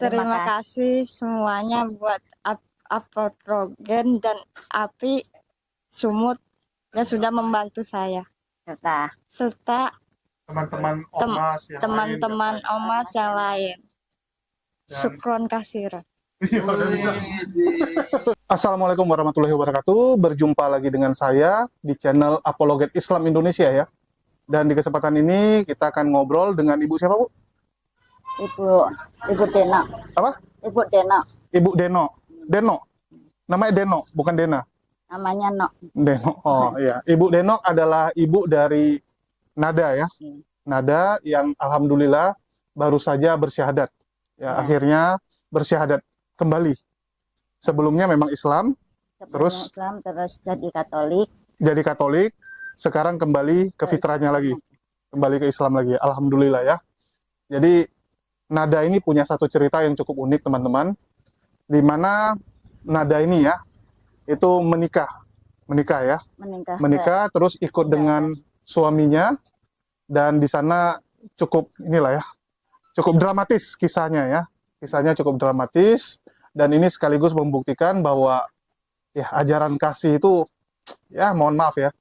Terima kasih semuanya buat Apotrogen dan Api Sumut yang sudah membantu saya. Serta teman-teman Omas yang lain. Syukron kasiran. Assalamualaikum warahmatullahi wabarakatuh. Berjumpa lagi dengan saya di channel Apologet Islam Indonesia ya. Dan di kesempatan ini kita akan ngobrol dengan Ibu siapa, Bu? Ibu Dena. Apa? Ibu Dena. Ibu Deno. Deno. Namanya Deno, bukan Dena. Namanya No. Deno. Oh iya. Ibu Deno adalah ibu dari Nada ya. Nada yang alhamdulillah baru saja bersyahadat. Ya, akhirnya bersyahadat kembali. Sebelumnya memang Islam, terus jadi Katolik. Jadi Katolik, sekarang kembali ke fitrahnya lagi. Kembali ke Islam lagi. Alhamdulillah ya. Jadi Nada ini punya satu cerita yang cukup unik teman-teman, di mana Nada ini ya itu menikah ya, terus ikut dengan suaminya, dan di sana cukup inilah ya, cukup dramatis kisahnya cukup dramatis, dan ini sekaligus membuktikan bahwa ya ajaran kasih itu ya mohon maaf ya,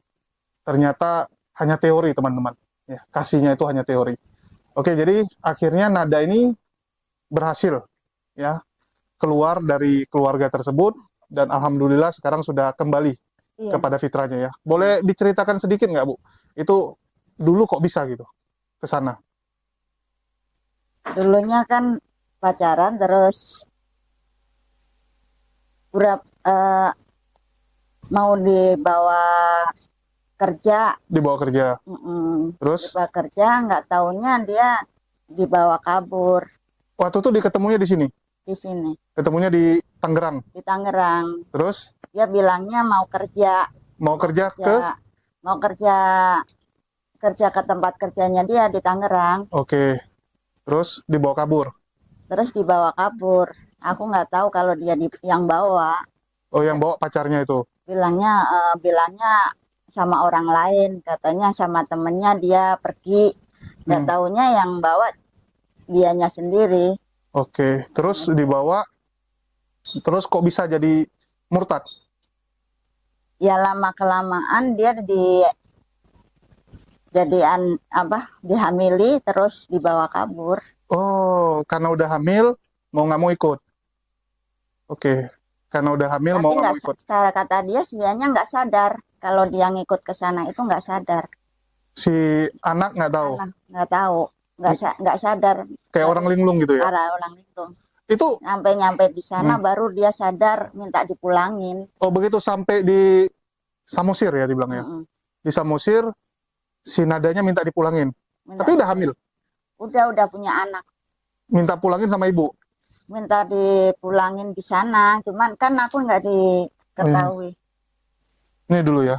ternyata hanya teori teman-teman, ya kasihnya itu hanya teori. Oke, jadi akhirnya Nada ini berhasil ya keluar dari keluarga tersebut, dan alhamdulillah sekarang sudah kembali kepada fitrahnya ya. Boleh diceritakan sedikit nggak, Bu? Itu dulu kok bisa gitu ke sana? Dulunya kan pacaran, terus mau dibawa kerja. Terus? Dibawa kerja, nggak taunya dia dibawa kabur. Waktu itu diketemunya di sini? Di sini. Ketemunya di Tangerang? Di Tangerang. Terus? Dia bilangnya mau kerja. Mau kerja ke? Mau kerja ke tempat kerjanya dia di Tangerang. Oke. Terus dibawa kabur? Terus dibawa kabur. Aku nggak tahu kalau dia yang bawa. Oh, yang bawa pacarnya itu? Bilangnya sama orang lain, katanya sama temennya dia pergi, nggak taunya yang bawa dianya sendiri. Oke, terus dibawa, terus kok bisa jadi murtad? Ya lama kelamaan dia dihamili terus dibawa kabur. Oh, karena udah hamil mau nggak mau ikut? Oke, karena udah hamil mau nggak mau ikut. Cara kata dia dianya nggak sadar kalau dia ngikut ke sana, itu nggak sadar. Si anak nggak tahu? Nggak tahu, nggak sadar. Kayak orang linglung gitu ya? Orang linglung. Itu nyampe di sana baru dia sadar, minta dipulangin. Oh begitu, sampai di Samosir ya dibilangnya? Di Samosir, si Nadanya minta dipulangin? Tapi udah hamil? Udah punya anak. Minta pulangin sama ibu? Minta dipulangin di sana, cuman kan aku nggak diketahui. Ini dulu ya?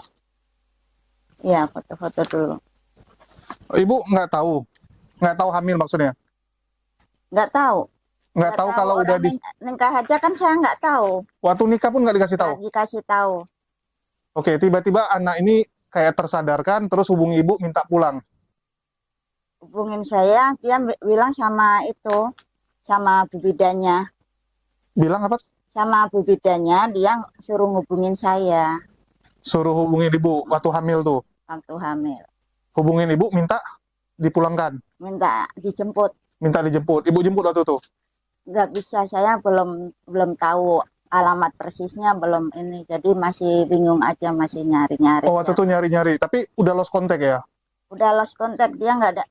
Iya, foto-foto dulu. Ibu nggak tahu? Nggak tahu hamil maksudnya? Nggak tahu. Nggak tahu kalau udah nikah aja kan saya nggak tahu. Waktu nikah pun nggak dikasih tahu? Nggak dikasih tahu. Oke, tiba-tiba anak ini kayak tersadarkan, terus hubungi ibu minta pulang? Hubungin saya, dia bilang sama Bu Bidanya. Bilang apa? Sama Bu Bidanya, dia suruh hubungin saya. Suruh hubungin ibu waktu hamil tuh? Waktu hamil. Hubungin ibu minta dipulangkan? Minta dijemput. Minta dijemput. Ibu jemput waktu itu? Nggak bisa, saya belum tahu alamat persisnya, belum ini. Jadi masih bingung aja, masih nyari-nyari. Oh, waktu itu nyari-nyari. Tapi udah lost contact ya? Udah lost contact, dia nggak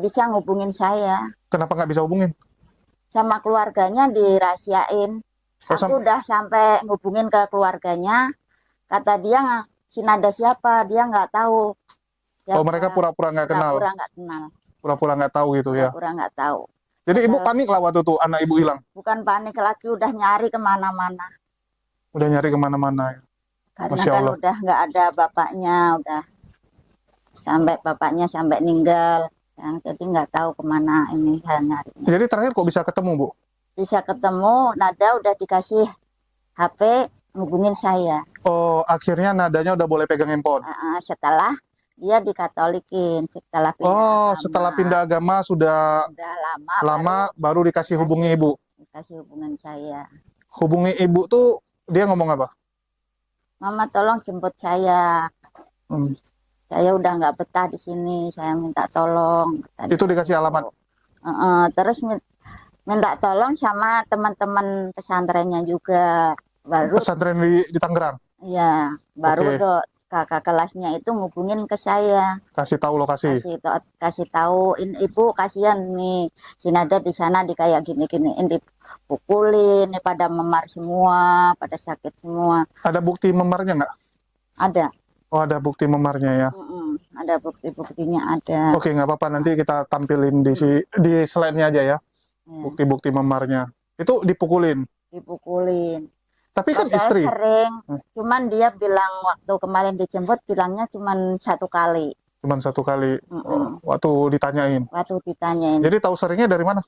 bisa ngubungin saya. Kenapa nggak bisa hubungin? Sama keluarganya dirahasiain. Aku udah sampai ngubungin ke keluarganya. Kata dia, si Nada siapa? Dia nggak tahu. Oh, mereka pura-pura nggak kenal? Pura-pura nggak kenal. Pura-pura nggak tawu gitu ya? Pura-pura nggak tahu. Jadi ibu panik lah waktu itu anak ibu hilang? Bukan panik lagi, udah nyari kemana-mana. Udah nyari kemana-mana ya? Karena Masya kan Allah. udah nggak ada bapaknya, udah bapaknya sampai ninggal. Jadi nggak tahu kemana ini nyarinya. Jadi terakhir kok bisa ketemu, Bu? Bisa ketemu, Nada udah dikasih HP, ngubungin saya. Oh, akhirnya Nadanya udah boleh pegang handphone? Setelah dia dikatolikin setelah pindah Oh, agama. setelah pindah agama sudah Udah lama baru dikasih hubungi ibu. dikasih hubungan saya. Hubungi ibu tuh dia ngomong apa? Mama tolong jemput saya. Hmm. Saya udah nggak betah di sini. Saya minta tolong. Itu dikasih alamat. Terus minta tolong sama teman-teman pesantrennya juga. Baru Pesantren di Tangerang. ya baru Oke. dok kakak kelasnya itu ngubungin ke saya. Kasih tahu lokasi. Kasih tahu ibu kasihan nih si Nada di sana di kayak gini-giniin dipukulin, pada memar semua, pada sakit semua. Ada bukti memarnya nggak? Ada. Oh, ada bukti memarnya ya. Ada bukti-buktinya ada. Oke, nggak apa-apa. Nanti kita tampilin di slide-nya aja ya. Ya, Bukti-bukti memarnya. Itu dipukulin. dipukulin. Tapi kan Padahal istri. sering, cuman dia bilang waktu kemarin dijemput bilangnya cuman 1 kali. Cuman 1 kali. Waktu ditanyain. Waktu ditanyain. Jadi tahu seringnya dari mana?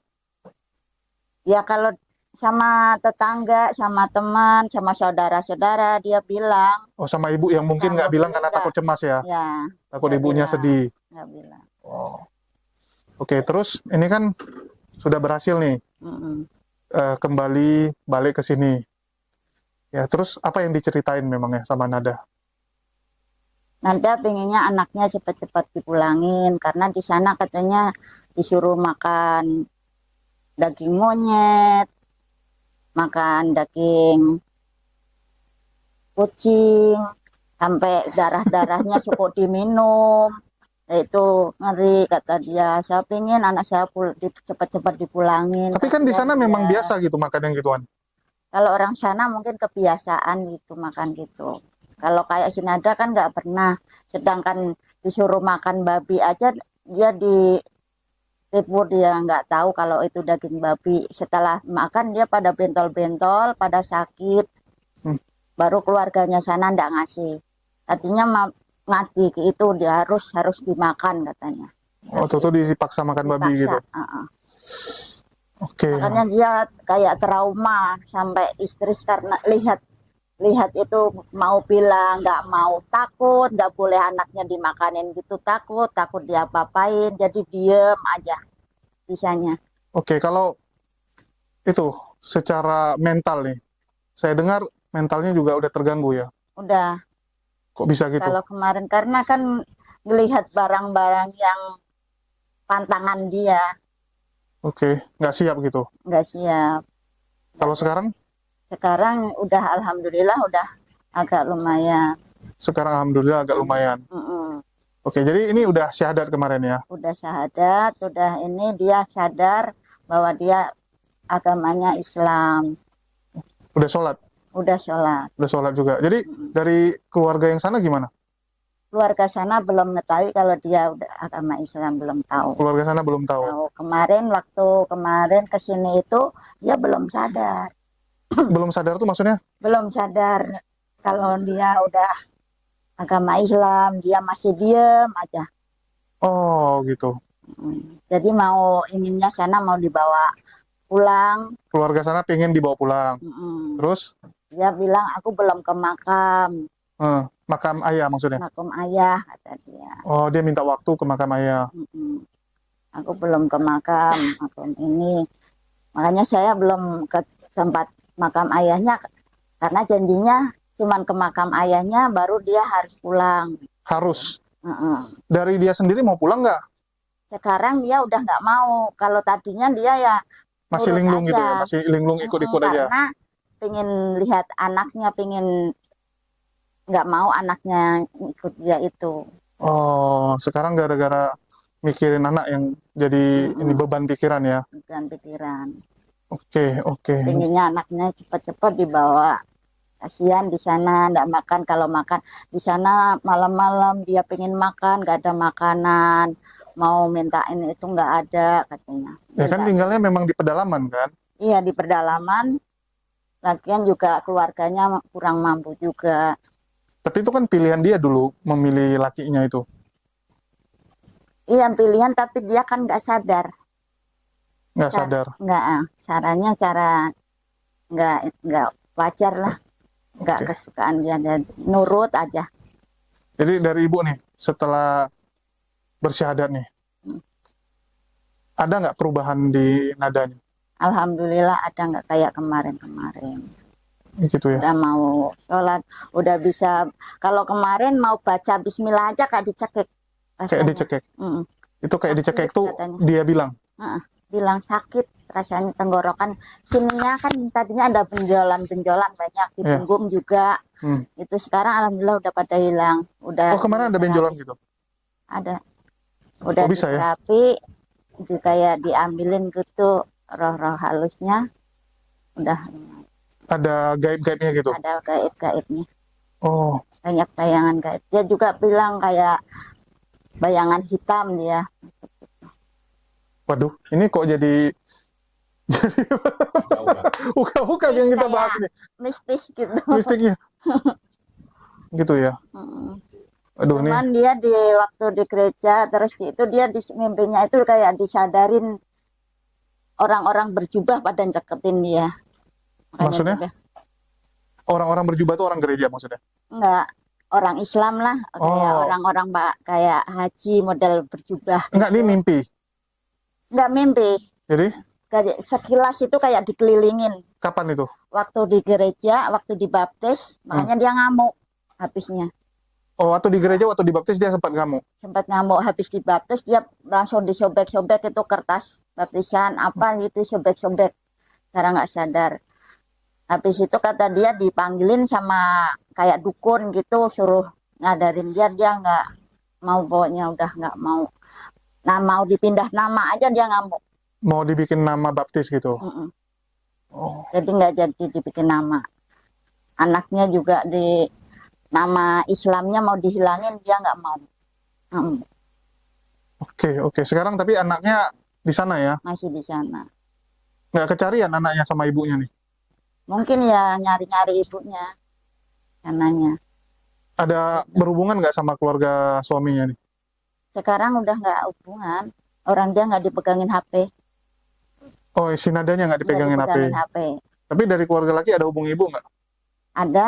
Ya kalau sama tetangga, sama teman, sama saudara-saudara dia bilang. Oh, sama ibu yang mungkin nggak bilang karena takut cemas ya. Ya. Takut ibunya sedih. Nggak bilang. Oh. Oke, terus ini kan sudah berhasil nih. Kembali balik ke sini. Ya, terus apa yang diceritain memangnya sama Nada? Nada pengennya anaknya cepat-cepat dipulangin karena di sana katanya disuruh makan daging monyet, makan daging kucing, sampai darah-darahnya cukup diminum. Itu ngeri kata dia. Saya pengen anak saya cepat-cepat dipulangin. Tapi kan di sana memang biasa gitu makan yang gituan. Kalau orang sana mungkin kebiasaan gitu makan gitu. Kalau kayak si Nada kan nggak pernah. Sedangkan disuruh makan babi aja dia ditipu, dia nggak tahu kalau itu daging babi. Setelah makan dia pada bentol-bentol, pada sakit. Baru keluarganya sana nggak ngasih. Tadinya ngaji itu dia harus dimakan katanya. Oh, itu dipaksa makan babi gitu. Oke. Makanya dia kayak trauma sampai istri karena lihat itu mau bilang nggak mau, takut nggak boleh anaknya dimakanin gitu, takut dia apa-apain, jadi diem aja bisanya. Oke, kalau itu secara mental nih, saya dengar mentalnya juga udah terganggu ya. Udah. Kok bisa gitu? Kalau kemarin karena kan melihat barang-barang yang pantangan dia. Oke, nggak siap gitu? Nggak siap. Kalau sekarang? Sekarang udah alhamdulillah udah agak lumayan. Sekarang alhamdulillah agak lumayan. Oke, jadi ini udah syahadat kemarin ya? Udah syahadat, udah ini dia sadar bahwa dia agamanya Islam. Udah sholat? Udah sholat. Udah sholat juga. Jadi dari keluarga yang sana gimana? Keluarga sana belum mengetahui kalau dia udah agama Islam, belum tahu. Keluarga sana belum tahu. Waktu kemarin kesini itu dia belum sadar. Belum sadar tuh maksudnya? Belum sadar kalau dia udah agama Islam, dia masih diem aja. Oh gitu. Jadi inginnya sana mau dibawa pulang. Keluarga sana pengen dibawa pulang. Terus? Dia bilang aku belum ke makam. Makam ayah maksudnya? Makam ayah kata dia. Oh, dia minta waktu ke makam ayah. Aku belum ke makam ini. Makanya saya belum ke tempat makam ayahnya karena janjinya cuman ke makam ayahnya baru dia harus pulang. Harus? Dari dia sendiri mau pulang nggak? Sekarang dia udah nggak mau. Kalau tadinya dia ya masih linglung gitu ya? Masih linglung ikut-ikut aja? Karena pengen lihat anaknya, nggak mau anaknya ikut dia itu. Oh, sekarang gara-gara mikirin anak yang jadi ini beban pikiran ya? Beban pikiran. Oke. Pengennya anaknya cepat-cepat dibawa. Kasihan di sana nggak makan, kalau makan di sana malam-malam dia pengen makan, nggak ada makanan, mau mintain itu nggak ada katanya. Ya kan tinggalnya memang di pedalaman kan? Iya di pedalaman. Lagian juga keluarganya kurang mampu juga. Tapi itu kan pilihan dia dulu memilih lakinya itu. Iya pilihan, tapi dia kan nggak sadar. Nggak sadar. Caranya nggak wajar lah. Nggak kesukaan dia, dan nurut aja. Jadi dari ibu nih, setelah bersyahadat nih? Hmm. Ada nggak perubahan di nadanya? Alhamdulillah ada, nggak kayak kemarin-kemarin. Gitu ya. Udah mau sholat, udah bisa. Kalau kemarin mau baca Bismillah aja kayak dicekik Kayak rasanya. dicekek. Mm-mm. Itu kayak Sakit dicekek tuh katanya. dia bilang. Bilang sakit rasanya tenggorokan. Sininya kan tadinya ada benjolan-benjolan banyak di Iya. punggung juga. Hmm. Itu sekarang alhamdulillah udah pada hilang. Udah Oh, kemarin ada benjolan gitu. ada. Udah Oh, bisa ya? diterapi, kayak diambilin gitu roh-roh halusnya. Udah Ada gaib-gaibnya gitu. ada gaib-gaibnya. Oh, Banyak bayangan gaib. Dia juga bilang kayak bayangan hitam dia. waduh, ini kok jadi uka-uka yang kita bahas nih, Mistis gitu. mistiknya. Gitu ya. Mm. Aduh, ini Cuman dia di waktu di gereja terus itu dia di mimpinya itu kayak disadarin orang-orang berjubah pada deketin dia. Makanya Maksudnya? dia- orang-orang berjubah tuh orang gereja maksudnya. enggak, orang Islam lah, kayak Oh. orang-orang kayak haji model berjubah. Enggak, ini mimpi. Enggak mimpi. Jadi, Kayak sekilas itu kayak dikelilingin. kapan itu? Waktu di gereja, waktu dibaptis, makanya dia ngamuk habisnya. Oh, waktu di gereja, waktu dibaptis dia sempat ngamuk. Sempat ngamuk habis dibaptis, dia langsung disobek-sobek itu kertas baptisan apa gitu, sobek-sobek. Cara nggak sadar. Habis itu kata dia dipanggilin sama kayak dukun gitu, suruh ngadarin dia nggak mau, pokoknya udah nggak mau. Nah, mau dipindah nama aja dia ngamuk. Mau dibikin nama baptis gitu. Mm-mm. Oh, Jadi nggak jadi dibikin nama. Anaknya juga di nama Islamnya mau dihilangin, dia nggak mau. Mm, oke. Sekarang tapi anaknya di sana ya. masih di sana. Nggak kecarian anaknya sama ibunya nih. Mungkin ya nyari-nyari ibunya, sananya. Ada berhubungan nggak sama keluarga suaminya nih? Sekarang udah nggak hubungan. Orang dia nggak dipegangin HP. Oh, si nadanya nggak Nggak dipegangin HP. dipegangin HP. Tapi dari keluarga laki ada hubungi ibu nggak? Ada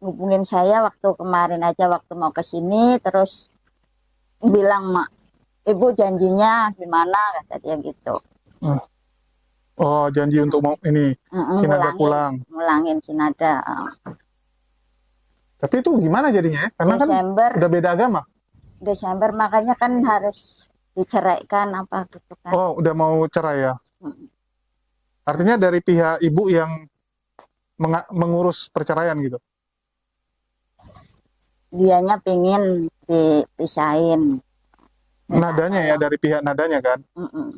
hubungin saya waktu kemarin aja, waktu mau ke sini, terus bilang, "Mak, ibu janjinya gimana?" Kata dia gitu. Oh, janji untuk mau ini si Nada pulang. Mulangin si Nada. Tapi itu gimana jadinya ya? Karena kan Desember, udah beda agama. Desember makanya kan harus diceraikan apa gitu kan. Oh, udah mau cerai ya. Mm. Artinya dari pihak ibu yang mengurus perceraian gitu. Dianya pingin dipisahin. Nadanya ya, dari pihak nadanya kan. Mm-mm.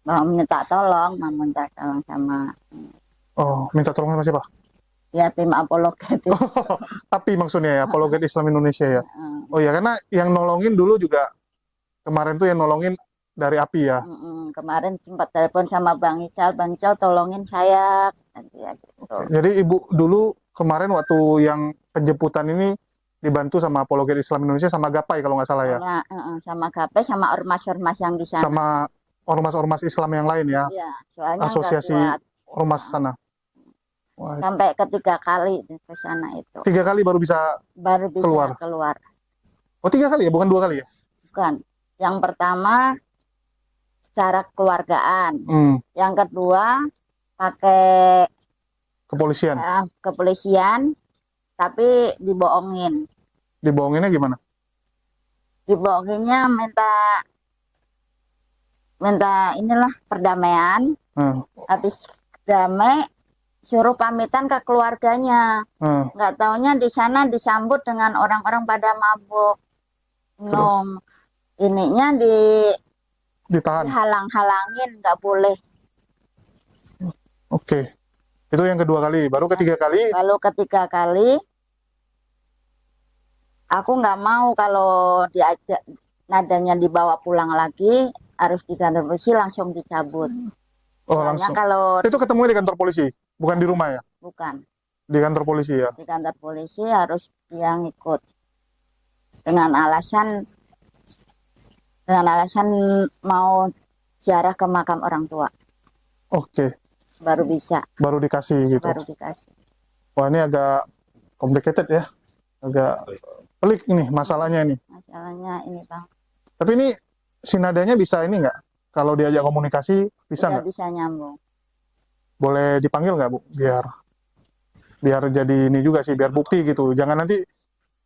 Mau minta tolong sama Oh, minta tolong sama siapa? ya tim apologet itu. Tapi maksudnya ya, apologet Islam Indonesia ya. Mm. Oh ya, karena yang nolongin dulu juga kemarin tuh yang nolongin dari API ya. Mm-mm. Kemarin sempat telepon sama Bang Ical tolongin saya. Kata dia gitu. Jadi ibu dulu kemarin waktu yang penjemputan ini dibantu sama apologet Islam Indonesia sama Gapai kalau nggak salah ya. Sama GAPE sama ormas-ormas yang di sana. Sama ormas-ormas Islam yang lain ya. Ya, soalnya nggak Asosiasi kuat. ormas sana. Wah, Sampai ketiga kali ke sana itu 3 kali baru bisa. baru bisa Keluar. keluar. Oh, 3 kali ya, bukan 2 kali ya? Bukan. Yang pertama secara keluargaan. Yang kedua pakai Kepolisian. kepolisian, tapi dibohongin. Dibohonginnya gimana? Dibohonginnya minta inilah perdamaian. Habis damai suruh pamitan ke keluarganya. Nggak taunya di sana disambut dengan orang-orang pada mabuk. Terus? Ininya Ditahan. dihalang-halangin, nggak boleh. Oke. Itu yang kedua kali. Baru ketiga kali. Lalu ketiga kali aku nggak mau kalau diajak nadanya dibawa pulang lagi, harus di kantor polisi langsung dicabut. Oh, Soalnya langsung. kalau Itu ketemu di kantor polisi, bukan di rumah ya? bukan Di kantor polisi ya. di kantor polisi harus dia ngikut dengan alasan mau ziarah ke makam orang tua, Oke. baru bisa, Baru dikasih gitu. baru dikasih. Wah, ini agak complicated ya. Agak Pelik nih masalahnya ini. Masalahnya ini Bang, Tapi ini si nadanya bisa ini nggak? Kalau diajak komunikasi bisa udah nggak? bisa nyambung. Boleh dipanggil nggak Bu? Biar jadi ini juga sih, biar bukti gitu. Jangan nanti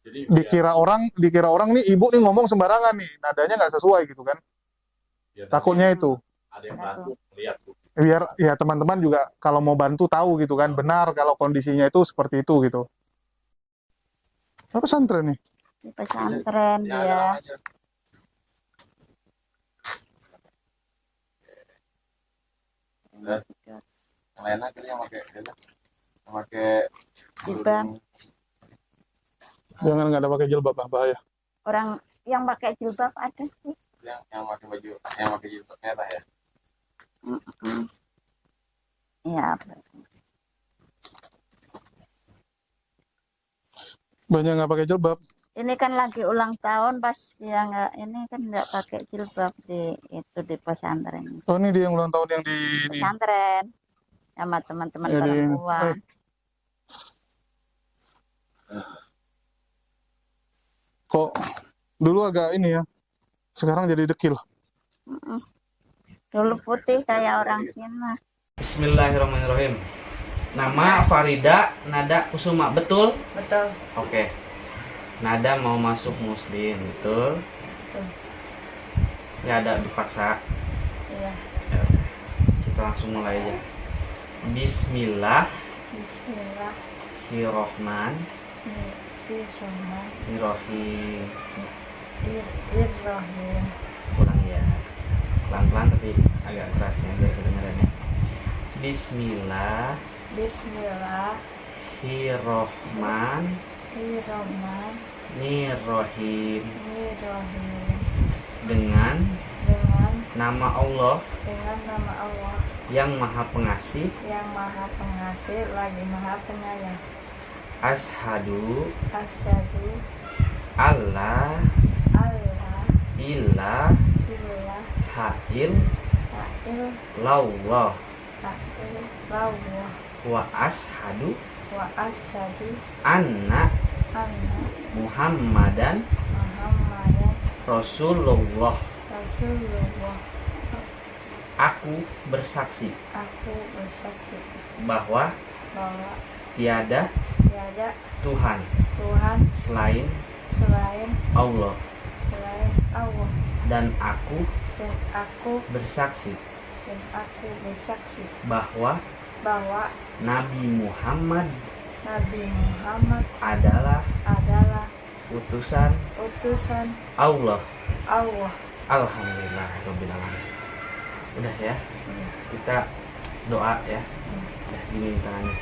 Jadi dikira orang nih ibu nih ngomong sembarangan nih, nadanya nggak sesuai gitu kan. biar Takutnya itu. ada yang bantu lihat Bu. Biar ya teman-teman juga kalau mau bantu tahu gitu kan, benar kalau kondisinya itu seperti itu gitu. Apa pesantren nih? Di pesantren Ya, dia. aja. Yang lain aja yang pakai Jilbab. Jangan nggak ada pakai jilbab, bahaya. Orang yang pakai jilbab ada sih. yang pakai baju yang pakai jilbab merah ya. Iya. Banyak nggak pakai jilbab. Ini kan lagi ulang tahun pas dia ini kan nggak pakai jilbab di pesantren. Oh ini dia yang ulang tahun yang di ini. Pesantren sama teman-teman Ya, di- perempuan. Kok dulu agak ini ya, sekarang jadi dekil. Dulu putih kayak orang Cina. Bismillahirrahmanirrahim. Nama Farida Nada Kusuma, betul? Betul. Oke. Nada mau masuk muslim, betul? Betul. Ya ada dipaksa. Iya. Ya, kita langsung mulai aja. Bismillahirrahmanirrahim. Bismillahirrahmanirrahim. Ulang ya. Pelan-pelan tapi agak keras ya biar kedengarannya. Bismillahirrahmanirrahim. Dengan nama Allah yang Maha Pengasih, lagi Maha Penyayang. Ashadu Asyhadu alla alla ilaha ilaha illallah illallah wa ashadu wa asyhadu anna anna Muhammadan Muhammadan Rasulullah. Rasulullah. Aku bersaksi Aku bersaksi bahwa bahwa tiada tiada Tuhan Tuhan selain selain Allah, Allah, dan aku dan aku bersaksi bersaksi bahwa bahwa Nabi Muhammad Nabi Muhammad adalah adalah utusan utusan Allah. Allah. Alhamdulillah Rabbil Alamin. Udah ya, kita doa ya. Udah gini tangannya.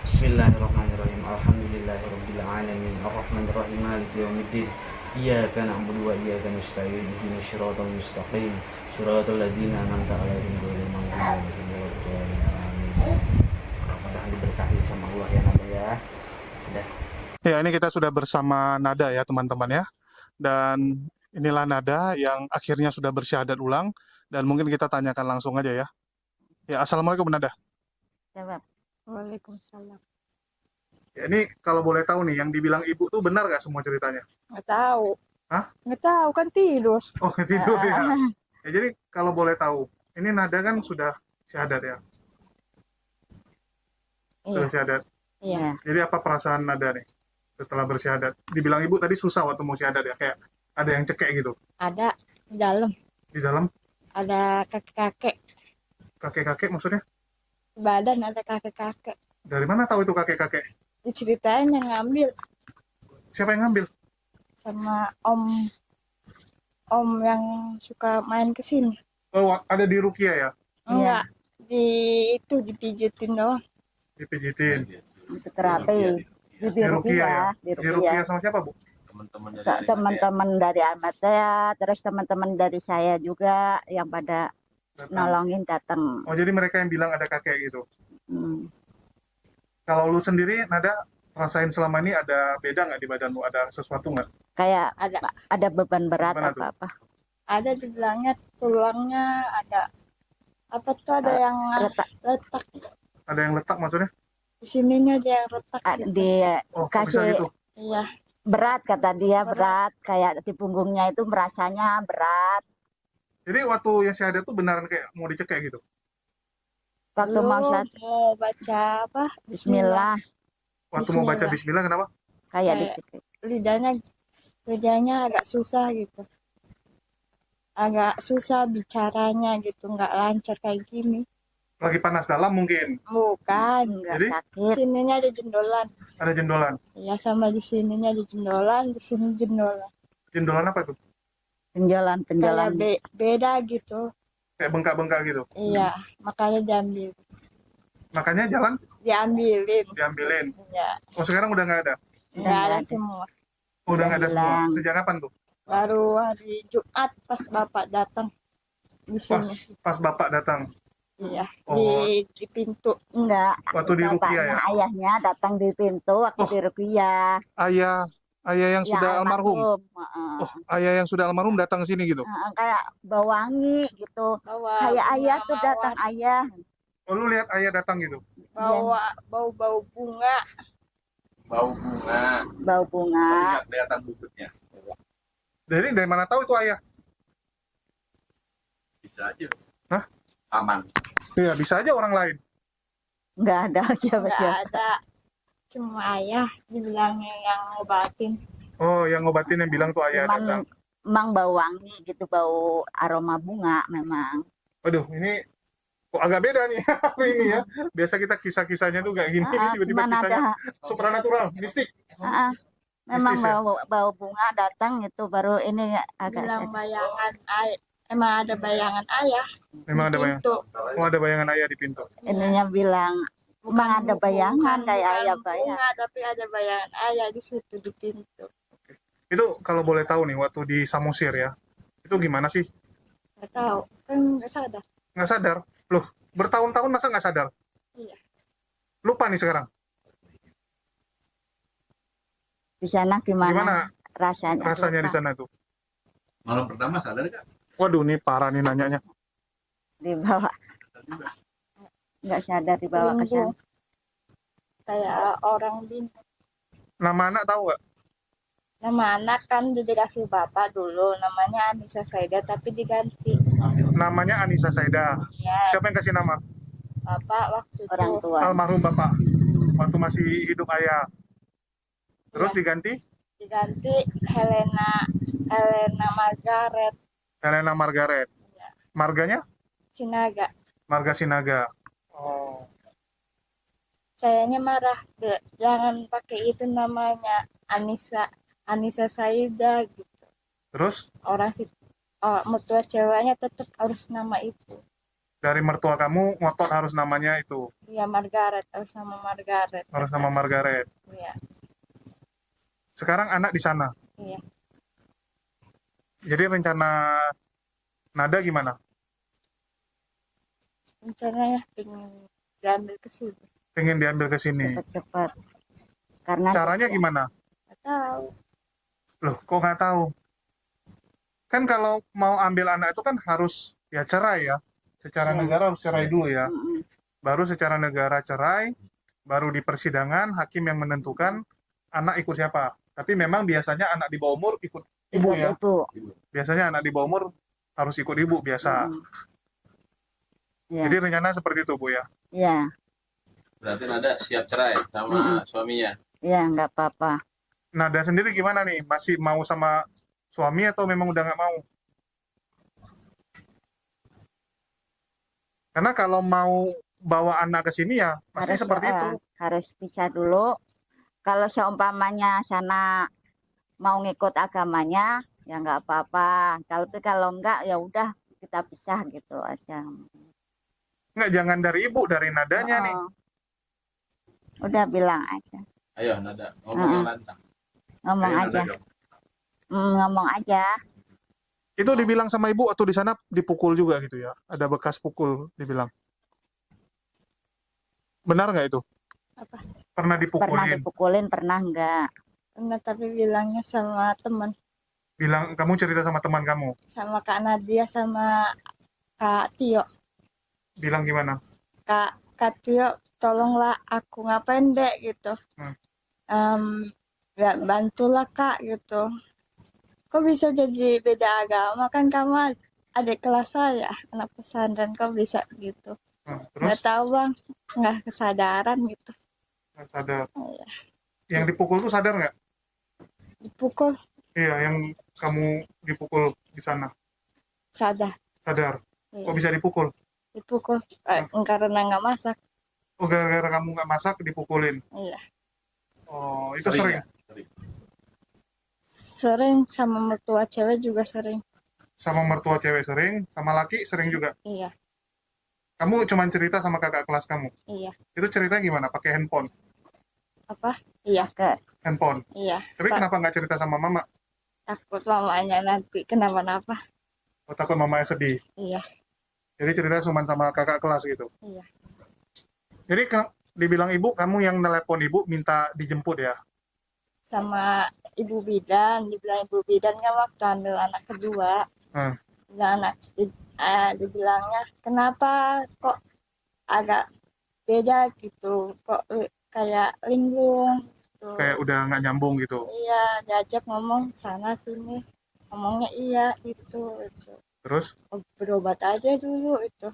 Bismillahirrahmanirrahim. Alhamdulillahirabbil alamin. Arrahmanirrahim. Maliki yaumiddin. Iyyaka na'budu wa iyyaka nasta'in. Ihdinas siratal mustaqim. Siratal ladzina an'amta 'alaihim ghairil maghdubi 'alaihim waladdallin. Amin. Mudah-mudahan diberkahi sama Allah ya Nada ya. Udah. Ya, ini kita sudah bersama Nada ya teman-teman ya. Dan inilah Nada yang akhirnya sudah bersyahadat ulang. Dan mungkin kita tanyakan langsung aja ya. Ya, Assalamualaikum Nada. Jawab. Waalaikumsalam. Ya, ini kalau boleh tahu nih, yang dibilang ibu tuh benar nggak semua ceritanya? Nggak tahu. Hah? Nggak tahu, kan tidur. Oh, tidur ya. Ya, jadi kalau boleh tahu, ini Nada kan sudah syahadat ya? Sudah Iya. syahadat. Iya. Jadi apa perasaan Nada nih setelah bersyahadat? Dibilang ibu tadi susah waktu mau syahadat ya, kayak ada yang cekek gitu. Ada di dalam. Di dalam Ada kakek-kakek. kakek-kakek maksudnya? Di badan ada kakek-kakek. Dari mana tahu itu kakek-kakek? Diceritain yang ngambil Siapa yang ngambil? sama om yang suka main ke sini. Oh, ada di Rukia ya? Enggak. Dipijitin doang. Dipijitin. Itu terapi di Rukia ya? Rukia, Di Rukia sama siapa, Bu? Teman-teman dari teman-teman dari Ahmad saya, terus teman-teman dari saya juga yang pada Datang. nolongin datang. Oh, jadi mereka yang bilang ada kakek gitu. Hmm. Kalau lu sendiri, Nada, rasain selama ini ada beda nggak di badanmu? Ada sesuatu nggak? Kayak Ada. ada beban berat Gimana tuh? apa-apa. Ada dibilangnya tulangnya ada apa tuh ada yang Retak retak. Ada yang letak maksudnya? Di sininya ada yang retak. di Oh, kok bisa Kasih- gitu? Iya. Berat kata dia, berat. Kayak di punggungnya itu merasanya berat. Jadi waktu yang syahadat tuh beneran kayak mau dicekek gitu. Waktu mau Belum syahadat, mau baca apa? Bismillah. Waktu mau baca Bismillah. bismillah kenapa? Kayak Kayak dicekik. lidahnya agak susah gitu. Agak susah bicaranya gitu, nggak lancar kayak gini. Lagi panas dalam mungkin. Bukan. Enggak Jadi? sakit. Sininya ada jendolan. Ada jendolan. Ya sama di sininya ada jendolan, di sini jendolan. Jendolan apa tuh? Penjualan. Kayak beda gitu. Kayak bengkak-bengkak gitu. Iya, makanya diambil. Makanya jalan Diambilin. diambilin. Ya, Oh sekarang udah nggak ada. nggak ada semua. Udah nggak ada semua. hilang. Sejak kapan tuh? Baru hari Jumat pas Bapak datang di Pas sini. pas bapak datang. Iya, Oh. di pintu. Enggak. Waktu di Ruqyah ya. Ayahnya datang di pintu waktu Oh. di Ruqyah. Ayah yang sudah almarhum. Heeh. Oh, ayah yang sudah almarhum datang ke sini gitu. Kayak bau wangi gitu. Bawa Kayak bunga ayah tuh mawar, datang ayah. Oh, lu lihat ayah datang gitu. bawa bau-bau bunga. Bau bunga. Bau Tapi bunga. nggak kelihatan bubutnya. Jadi dari mana tahu itu ayah? Bisa aja. Hah? Aman. Iya, bisa aja orang lain. Nggak ada Nggak siapa-siapa. ada. Cuma ayah dibilangnya yang ngobatin. Oh, yang ngobatin yang bilang tuh ayah datang. Cuman emang bau wangi gitu, bau aroma bunga memang. Waduh, ini kok agak beda nih hari ini ya. Biasa kita kisah-kisahnya tuh kayak gini, ini tiba-tiba Cuman kisahnya ada supranatural, mistik. memang Mistis ya? bau bunga datang itu baru ini agak Bilang bayangan ayah. Emang ada bayangan ayah. Memang ada di bayangan. pintu. Oh, ada bayangan ayah di pintu. ininya bilang emang ada bayangan kayak ayah bayang. bunga, tapi ada bayangan ayah di situ di pintu. Itu kalau boleh tahu nih, waktu di Samosir ya, itu gimana sih? Nggak tahu, kan nggak sadar. Nggak sadar? Loh, bertahun-tahun masa nggak sadar? Iya. Lupa nih sekarang. Di sana Gimana gimana rasanya? rasanya di Lupa. sana tuh? Malam pertama sadar nggak? Waduh, nih parah nih nanyanya. Dibawa nggak sadar dibawa ke sana. Lindu. Kayak orang bingung. Nama anak tahu nggak? Nama anak kan dikasih bapak dulu, namanya Anissa Saida tapi diganti. Namanya Anissa Saida. Ya, Siapa yang kasih nama? bapak waktu Orang itu tua. Almarhum bapak. Waktu masih hidup ayah. Terus Iya. diganti diganti Helena Margaret Helena Margaret. Iya. Marganya? Sinaga. Marga Sinaga. Oh. Sayanya marah, jangan pakai itu namanya Anissa Saida gitu. Terus Orang si mertua ceweknya tetap harus nama itu. dari mertua kamu ngotot harus namanya itu. Iya Margaret, harus nama Margaret. Harus nama Margaret. Iya, Sekarang anak di sana. iya. Jadi rencana Nada gimana? Rencananya pengen diambil ke sini. Pengen diambil ke sini. Cepat-cepat. Karena Caranya gimana? Nggak tahu. Loh, kok nggak tahu? Kan kalau mau ambil anak itu kan harus ya cerai ya. Secara Ya. negara harus cerai dulu ya. Mm-mm. Baru secara negara cerai, baru di persidangan hakim yang menentukan anak ikut siapa. Tapi memang biasanya anak di bawah umur ikut ibu ya. Ibu. Biasanya anak di bawah umur harus ikut ibu biasa. Mm-mm. Ya. Jadi rencana seperti itu Bu ya. Ya, Berarti Nada siap cerai sama suaminya. ya nggak apa-apa. Nada sendiri gimana nih? Masih mau sama suami atau memang udah nggak mau? Karena kalau mau bawa anak ke sini ya pasti seperti itu. Harus bisa dulu. Kalau seumpamanya sana mau ngikut agamanya, ya nggak apa-apa. Kalau enggak, ya udah kita pisah gitu aja. Nggak, jangan dari ibu, dari nadanya nih. Oh. Udah bilang aja, Ayo Nada, ngomong yang lantang. ngomong Ayo, aja, Nada, dong. ngomong aja. Itu dibilang sama ibu atau di sana dipukul juga gitu ya? Ada bekas pukul dibilang. Benar nggak itu? Apa? Pernah Pernah dipukulin? dipukulin, pernah enggak? Enggak, tapi bilangnya sama teman, Bilang kamu cerita sama teman kamu. sama Kak Nadia sama Kak Tio. Bilang gimana? Kak Tio, tolonglah aku ngapain dek gitu. Hmm. Em, ya bantulah kak gitu. Kok bisa jadi beda agama, kan kamu adik kelas saya, anak pesantren, kok bisa gitu. Terus Nggak tahu bang, nggak kesadaran gitu. nggak sadar. Iya. Yang dipukul tuh sadar nggak? Dipukul Iya, yang kamu dipukul di sana. sadar. Sadar. Iya. Kok bisa dipukul? Dipukul karena nggak masak. Oh, gara-gara kamu nggak masak dipukulin. Iya. Oh, itu sering. ya? Sering. Sering sama mertua cewek juga sering. Sama mertua cewek sering, sama laki sering juga. Iya. Kamu cuma cerita sama kakak kelas kamu. Iya. Itu ceritanya gimana? Pakai handphone. Apa? Iya. Handphone. Iya. Tapi Pak, kenapa nggak cerita sama mama? takut mamanya nanti kenapa-napa. Oh, takut mamanya sedih. Iya. Jadi cerita cuma sama kakak kelas gitu. Iya. Jadi dibilang ibu, kamu yang nelepon ibu minta dijemput ya? Sama ibu bidan, dibilang ibu bidan kan waktu ambil anak kedua. Hmm. Dibilangnya kenapa kok agak beda gitu, kok kayak linglung gitu. Kayak udah nggak nyambung gitu. Iya, diajak ngomong sana sini, ngomongnya iya gitu. Terus? Oh, berobat aja dulu itu.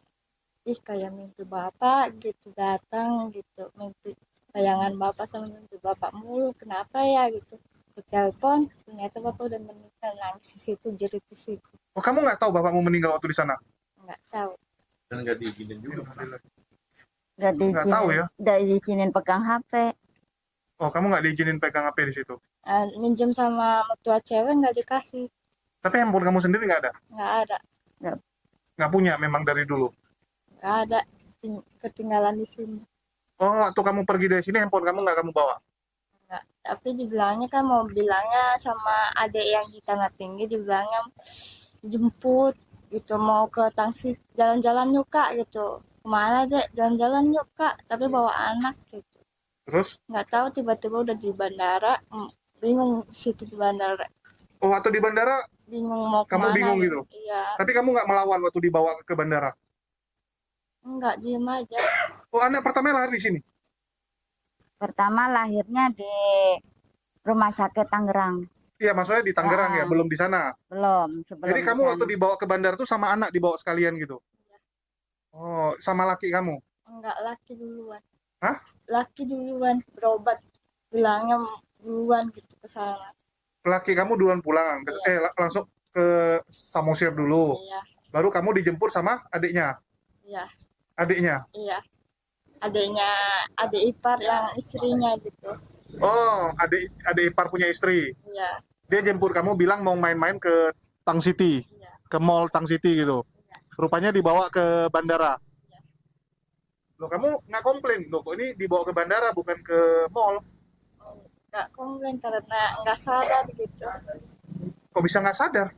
Ih, kayak mimpi bapak gitu, datang gitu, mimpi bayangan bapak sama mimpi bapak mulu, kenapa ya gitu. Telepon, ternyata bapak udah meninggal, nangis di situ, jerit di situ. Oh, kamu nggak tahu bapakmu meninggal waktu di sana? Nggak tahu. Dan nggak diizinin juga. Nggak tahu ya? Nggak diizinin pegang HP. Oh, kamu nggak diizinin pegang HP di situ. Minjem sama mertua cewek nggak dikasih, Tapi handphone kamu sendiri nggak ada? nggak ada, Nggak punya memang dari dulu. nggak ada, ketinggalan di sini. Oh, waktu kamu pergi dari sini handphone kamu nggak kamu bawa? Nggak. Tapi dibilangnya kan mau bilangnya sama adik yang di Tanah Tinggi, dibilangnya jemput gitu, mau ke Tangsi, jalan-jalan yuk kak gitu. Kemana dek? Jalan-jalan yuk kak, tapi bawa anak gitu. Terus? Nggak tahu tiba-tiba udah di bandara, bingung di situ di bandara, Oh, waktu di bandara, bingung mau kamu kemana. bingung gitu? Iya, tapi kamu nggak melawan waktu dibawa ke bandara? nggak, diem aja. Oh, anak pertama lahir di sini? Pertama lahirnya di Rumah Sakit Tangerang. Iya, maksudnya di Tangerang ya, belum di sana. Belum, sebelum Jadi di kamu sana. waktu dibawa ke bandara tuh sama anak dibawa sekalian gitu? Oh, sama laki kamu? Enggak, laki duluan. Hah? Laki duluan berobat, bilangnya duluan gitu ke sana. Laki kamu duluan pulang, langsung ke Samosir dulu. Iya, Baru kamu dijemput sama adiknya? iya, Adiknya? iya. Adiknya, adik ipar yang istrinya gitu. Oh, adik ipar punya istri. Iya, Dia jemput kamu bilang mau main-main ke Tang City, iya. ke mall Tang City gitu. Rupanya dibawa ke bandara. Loh, kamu nggak komplain? Loh, kok ini dibawa ke bandara bukan ke mall? Enggak komplain karena enggak sadar gitu. Kok bisa nggak sadar?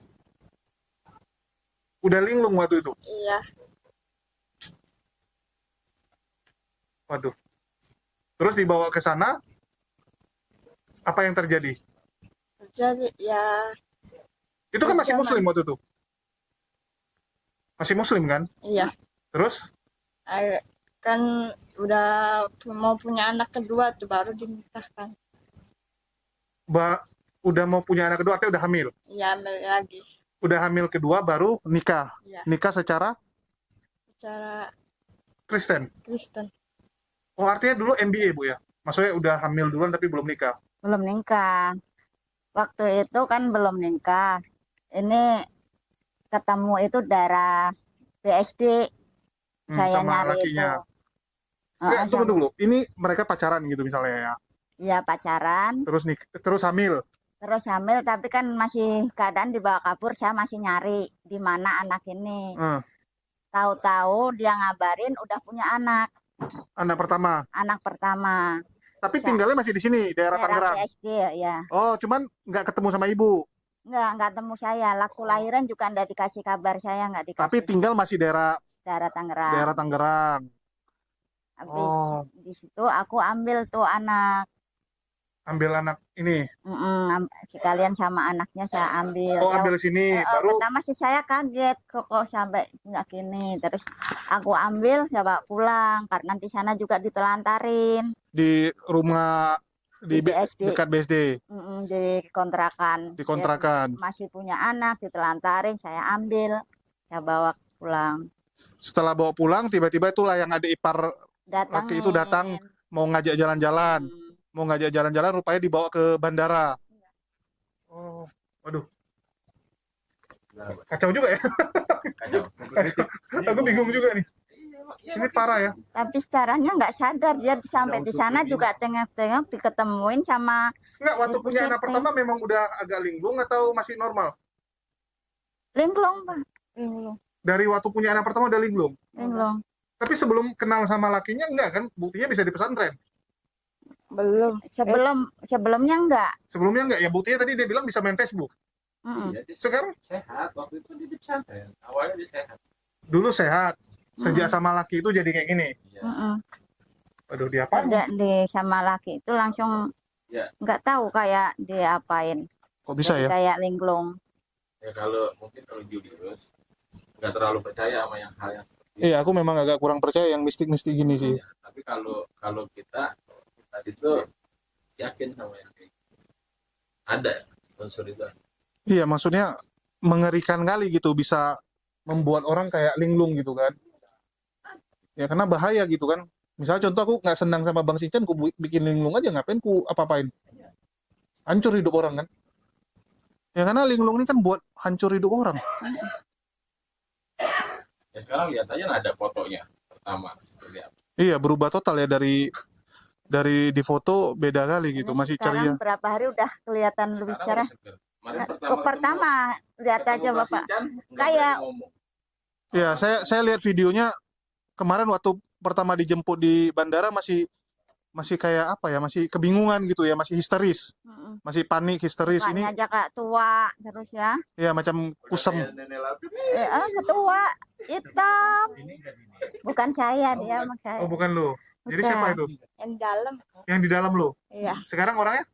Udah linglung waktu itu. Iya, Waduh. Terus dibawa ke sana, apa yang terjadi? jadi ya Itu kan masih Jangan. muslim waktu itu? Masih muslim kan? iya. Terus? Kan udah mau punya anak kedua tuh baru dinikahkan. Udah mau punya anak kedua, artinya udah hamil. Iya, ambil lagi. Udah hamil kedua, baru nikah. Iya, Nikah secara secara Kristen. Kristen. Oh, artinya dulu MBA, Bu ya? Maksudnya udah hamil duluan tapi belum nikah. Belum nikah. Waktu itu kan belum nikah. Ini ketemu itu darah BSD. Saya Sama nyari lakinya. itu. Tunggu dulu. Ini mereka pacaran gitu misalnya ya. Iya, pacaran. Terus hamil. Terus hamil, tapi kan masih keadaan dibawa kabur. Saya masih nyari di mana anak ini. Tahu-tahu dia ngabarin udah punya anak. Anak pertama. Anak pertama. Tapi tinggalnya masih di sini, daerah Tangerang. BSD ya. Oh, cuman nggak ketemu sama ibu. Enggak temu saya. Laku lahiran juga enggak dikasih kabar, saya enggak dikasih. Tapi tinggal masih daerah Tangerang. Tangerang. Habis Oh. di situ aku ambil tuh anak. Ambil anak ini. Sekalian sama anaknya saya ambil. Oh, ambil sini. Baru Pertama sih saya kaget kok sampai nggak gini. Terus aku ambil, saya bawa pulang karena di sana juga ditelantarin. di rumah di BSD. dekat BSD, Di kontrakan. di kontrakan. Dia masih punya anak, ditelantarin, saya ambil, saya bawa pulang. Setelah bawa pulang, tiba-tiba itulah yang ada ipar laki itu datang mau ngajak jalan-jalan. Mau ngajak jalan-jalan, rupanya dibawa ke bandara. Oh, waduh. Kacau juga ya. Kacau. Aku bingung juga nih. Ini parah ya. Tapi secaranya nggak sadar, dia sampai di sana juga tengok-tengok diketemuin sama Enggak, waktu Ibu punya anak Siti. pertama memang udah agak linglung atau masih normal? linglung, Pak. Linglung. Dari waktu punya anak pertama udah linglung. Linglung. Tapi sebelum kenal sama lakinya enggak kan? Buktinya bisa di pesantren. Belum. Sebelumnya enggak. Sebelumnya enggak, ya buktinya tadi dia bilang bisa main Facebook. Mm-mm. Iya, dia Sekarang sehat. Waktu itu dia di pesantren. Awalnya dia sehat. dulu sehat. Sejak sama laki itu jadi kayak gini. Iya. Mm-mm. Waduh, dia apa? Ada di sama laki itu langsung Ya. nggak tahu kayak dia apain. Kok bisa Jadi ya? kayak linglung. Ya kalau mungkin kalau Julius nggak terlalu percaya sama hal yang seperti itu. Iya, aku memang agak kurang percaya yang mistik-mistik gini sih. Ya, tapi kalau kita itu yakin sama yang kayak gitu. Ada unsur itu. Iya, maksudnya mengerikan kali gitu, bisa membuat orang kayak linglung gitu kan. Ya karena bahaya gitu kan. Misalnya contoh aku nggak senang sama Bang Sinchan, ku bikin linglung aja, ngapain ku apa-apain. Hancur hidup orang kan. Ya karena linglung ini kan buat hancur hidup orang. Ya sekarang lihat aja ada fotonya pertama seperti apa. Iya, berubah total ya dari di foto beda kali gitu, Ini masih sekarang ceria. berapa hari udah kelihatan lebih Sekarang cerah. udah seger. Kemarin Pertama lihat ketemu aja Bang Bapak. Sinchan, nggak Kayak- berani ngomong. Ya, saya lihat videonya kemarin waktu pertama dijemput di bandara masih kayak apa ya, masih kebingungan gitu ya, masih histeris, Mm-mm. masih panik, histeris ini. Mukanya aja kak tua terus ya. Ya macam Udah kusem. kayak nenek lapi. Ketua hitam. Ini nggak gini. Bukan saya, Oh, dia bukan. sama saya. Oh, bukan lo. Jadi Bukan. siapa itu? Yang di dalam. Yang di dalam lo. Iya. Sekarang orangnya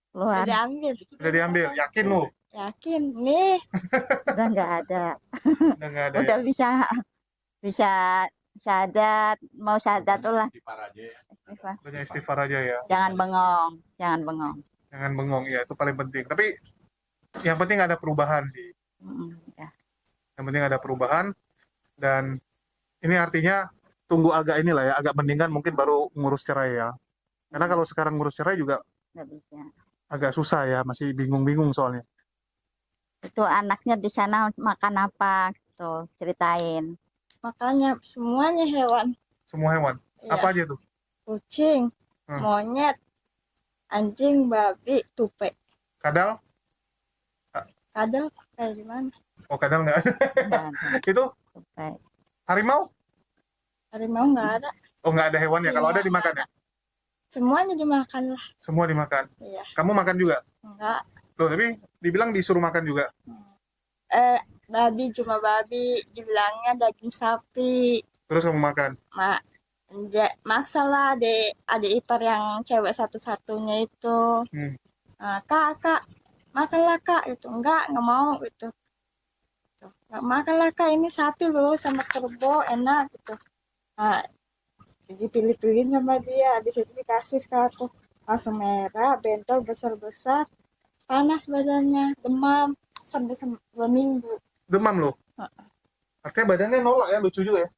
Keluar, Udah diambil. udah diambil. Yakin lo? Yakin. Nih. udah nggak ada. Udah nggak ada Udah ya? bisa syahadat, mau syahadat tuh lah. Istighfar aja ya. Banyak istighfar aja ya. Jangan bengong, jangan bengong. Jangan bengong ya, itu paling penting. Tapi yang penting ada perubahan sih. Ya. Yang penting ada perubahan, dan ini artinya tunggu agak inilah ya, agak mendingan mungkin baru ngurus cerai ya. Karena kalau sekarang ngurus cerai juga Nggak bisa. agak susah ya, masih bingung-bingung soalnya. Itu anaknya di sana makan apa gitu, ceritain. Makanya semuanya hewan. Semua hewan. Iya. Apa aja tuh? Kucing, Hmm. monyet, anjing, babi, tupai. Kadal? Kadal kayak gimana? Oh, kadal nggak ada. Nggak ada. Itu Tupai. harimau? Harimau nggak ada. Oh, nggak ada hewan ya. Kalau ada dimakan ya? Semuanya dimakan lah. Semua dimakan. Iya. Kamu makan juga? Enggak. Loh, tapi dibilang disuruh makan juga. Babi cuma babi. Dibilangnya daging sapi. Terus kamu makan. Maksa lah adik ipar yang cewek satu-satunya itu. Hmm. Kak, makanlah kak. Itu enggak mau gitu. Nggak makanlah kak, ini sapi loh sama kerbau enak gitu. Nah, dipilih-pilihin sama dia, habis itu dikasih ke aku, langsung merah, bentol besar-besar, panas badannya, demam sampai 2 minggu. Demam loh. Artinya badannya nolak ya, lucu juga ya.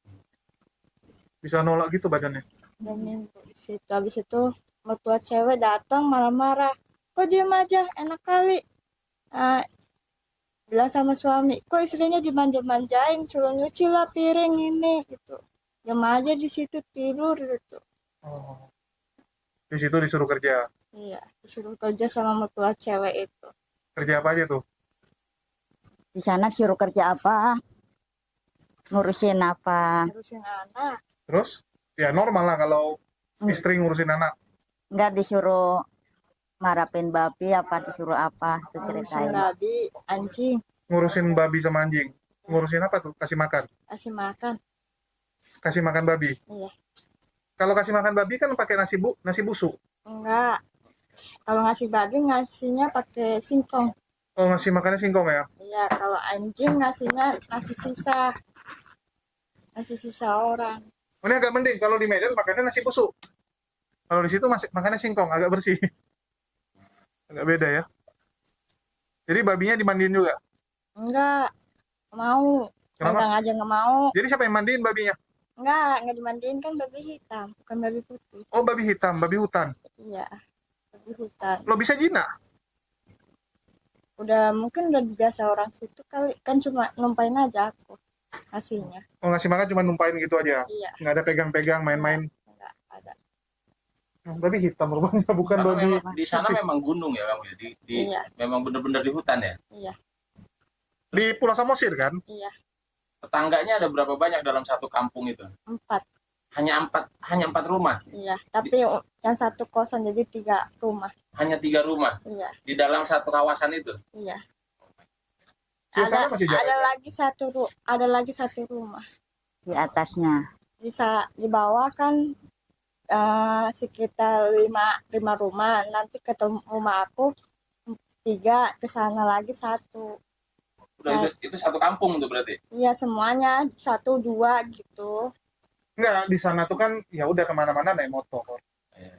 Bisa nolak gitu badannya. 2 minggu di situ. Habis itu mertua cewek datang marah-marah, kok diem aja, enak kali. Bilang sama suami, kok istrinya dimanja-manjain, suruh nyuci lah piring ini gitu. Diam aja di situ tidur gitu. Oh. Di situ disuruh kerja. Iya, disuruh kerja sama mertua cewek itu. Kerja apa aja tuh? Di sana suruh kerja apa? Ngurusin apa? Ngurusin anak. Terus? Ya normal lah kalau istri ngurusin anak. Nggak disuruh marapin babi apa, disuruh apa, itu Ngurusin ceritain. babi, anjing, Ngurusin babi sama anjing. Ngurusin apa tuh? Kasih makan. kasih makan. Kasih makan babi. Iya. Kalau kasih makan babi kan pakai nasi busuk. Enggak. Kalau ngasih babi ngasihnya pakai singkong. Oh, ngasih makannya singkong ya? Iya, kalau anjing ngasihnya nasi sisa. Nasi sisa orang. Oh, ini agak mending. Kalau di Medan makannya nasi busuk. Kalau di situ masih makannya singkong, agak bersih. Agak beda ya. Jadi babinya dimandiin juga. Enggak mau. Kenapa? Pegang aja nggak mau. Jadi siapa yang mandiin babinya? Enggak dimandiin, kan babi hitam, bukan babi putih. Oh, babi hitam, babi hutan. Iya, babi hutan. Lo bisa jinak? Mungkin udah biasa orang situ kali, kan cuma numpain aja aku hasilnya. Oh, ngasih makan cuma numpain gitu aja. Iya, Nggak ada pegang-pegang, main-main. enggak ada. Babi hitam rupanya, bukan Karena babi. memang di sana memang gunung ya kamu ya. Iya. Memang benar-benar di hutan ya. Iya, Di Pulau Samosir kan? iya. Tetangganya ada berapa banyak dalam satu kampung itu? 4. Hanya empat rumah. Iya, tapi yang satu kosan jadi 3 rumah. Hanya 3 rumah Iya, di dalam satu kawasan itu. iya. Biasanya Ada masih jalan. ada lagi satu rumah. Di atasnya. Di bawah kan sekitar 5 rumah. Nanti ketemu rumah aku 3, ke sana lagi 1. Udah itu satu kampung tuh berarti. Iya, semuanya 1, 2 gitu. Enggak, di sana tuh kan ya udah kemana-mana naik motor. Iya.